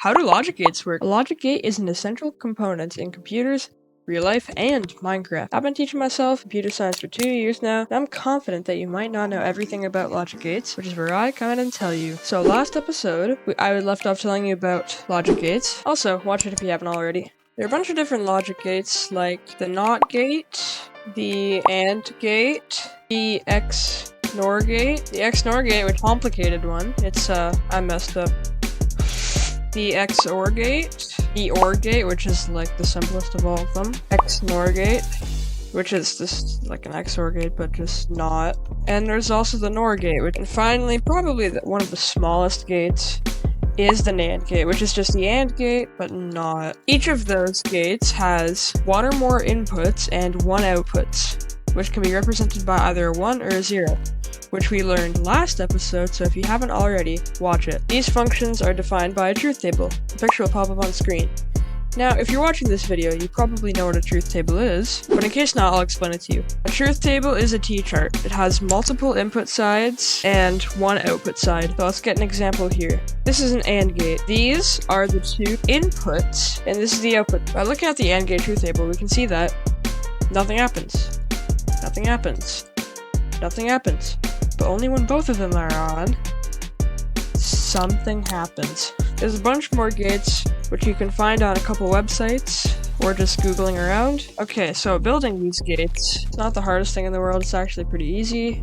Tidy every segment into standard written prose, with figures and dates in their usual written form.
How do logic gates work? A logic gate is an essential component in computers, real life, and Minecraft. I've been teaching myself computer science for 2 years now, and I'm confident that you might not know everything about logic gates, which is where I come in and tell you. So last episode, I left off telling you about logic gates. Also, watch it if you haven't already. There are a bunch of different logic gates, like the NOT gate, the AND gate, the XNOR gate. The XNOR gate, which is a complicated one. It's, I messed up. The XOR gate, the OR gate, which is like the simplest of all of them, XNOR gate, which is just like an XOR gate, but just not. And there's also the NOR gate, and finally, probably one of the smallest gates is the NAND gate, which is just the AND gate, but not. Each of those gates has one or more inputs and one outputs, which can be represented by either a 1 or a 0. Which we learned last episode, so if you haven't already, watch it. These functions are defined by a truth table. The picture will pop up on screen. Now, if you're watching this video, you probably know what a truth table is, but in case not, I'll explain it to you. A truth table is a T-chart. It has multiple input sides and one output side. So let's get an example here. This is an AND gate. These are the two inputs, and this is the output. By looking at the AND gate truth table, we can see that nothing happens. Nothing happens. Nothing happens. But only when both of them are on, something happens. There's a bunch more gates, which you can find on a couple websites, or just Googling around. Okay, so building these gates, it's not the hardest thing in the world, it's actually pretty easy.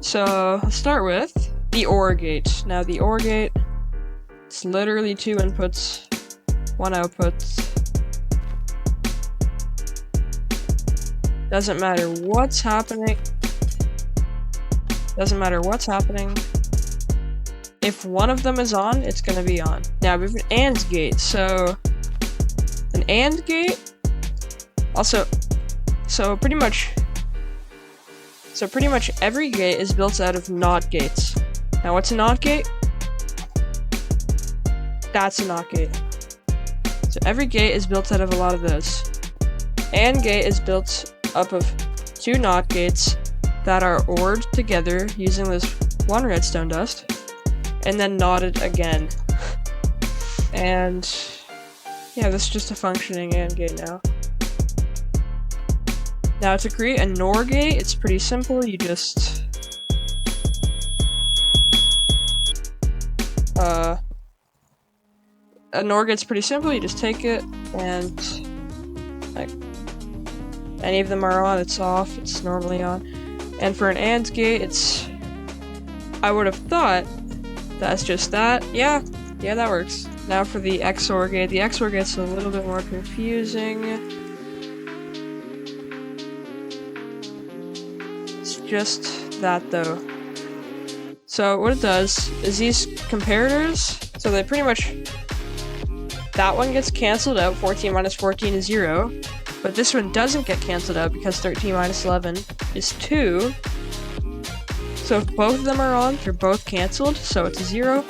So, let's start with the OR gate. Now the OR gate, it's literally 2 inputs, 1 output. Doesn't matter what's happening. Doesn't matter what's happening. If one of them is on, it's gonna be on. Now we have an AND gate. So an AND gate. Also, so pretty much every gate is built out of NOT gates. Now what's a NOT gate? That's a NOT gate. So every gate is built out of a lot of those. AND gate is built up of 2 NOT gates that are ORed together using this 1 redstone dust, and then knotted again. And yeah, this is just a functioning AND gate now. Now to create a NOR gate, it's pretty simple. You just a NOR gate's pretty simple. You just take it and like any of them are on, it's off, it's normally on. And for an AND gate, I would have thought that's just that. Yeah, that works. Now for the XOR gate. The XOR gate's a little bit more confusing. It's just that though. So what it does is these comparators, so they pretty much, that one gets cancelled out, 14 minus 14 is 0. But this one doesn't get cancelled out because 13 minus 11 is 2. So if both of them are on, they're both cancelled, so it's a 0.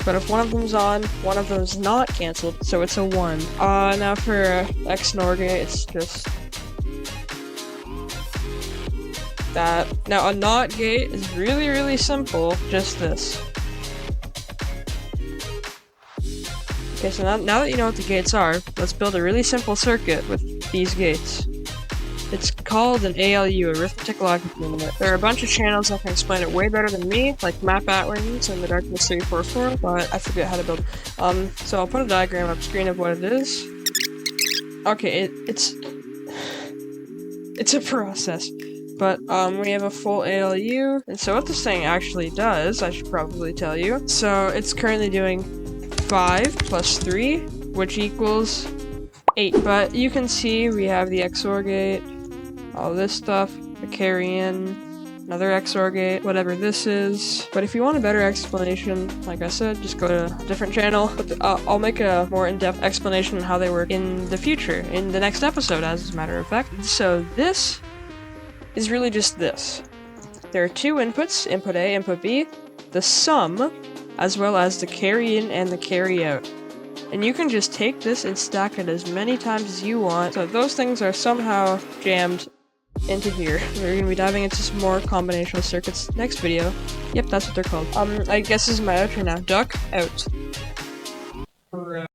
But if one of them's on, one of them's not cancelled, so it's a 1. Now for XNOR gate, it's just that. Now a NOT gate is really, really simple, just this. Okay, so now that you know what the gates are, let's build a really simple circuit with these gates. It's called an ALU, Arithmetic Logic Unit. There are a bunch of channels that can explain it way better than me, like Matt Batwings and the Darkness 344, but I forget how to build. So I'll put a diagram up screen of what it is. Okay, it's a process. But we have a full ALU, and so what this thing actually does, I should probably tell you. So it's currently doing 5 plus 3, which equals 8. But you can see we have the XOR gate, all this stuff, the carry in, another XOR gate, whatever this is. But if you want a better explanation, like I said, just go to a different channel. But I'll make a more in-depth explanation on how they work in the future, in the next episode, as a matter of fact. So this is really just this. There are 2 inputs, input A, input B, the sum, as well as the carry in and the carry out. And you can just take this and stack it as many times as you want, so those things are somehow jammed into here. We're going to be diving into some more combinational circuits next video. Yep, that's what they're called. I guess this is my outro now. Duck out.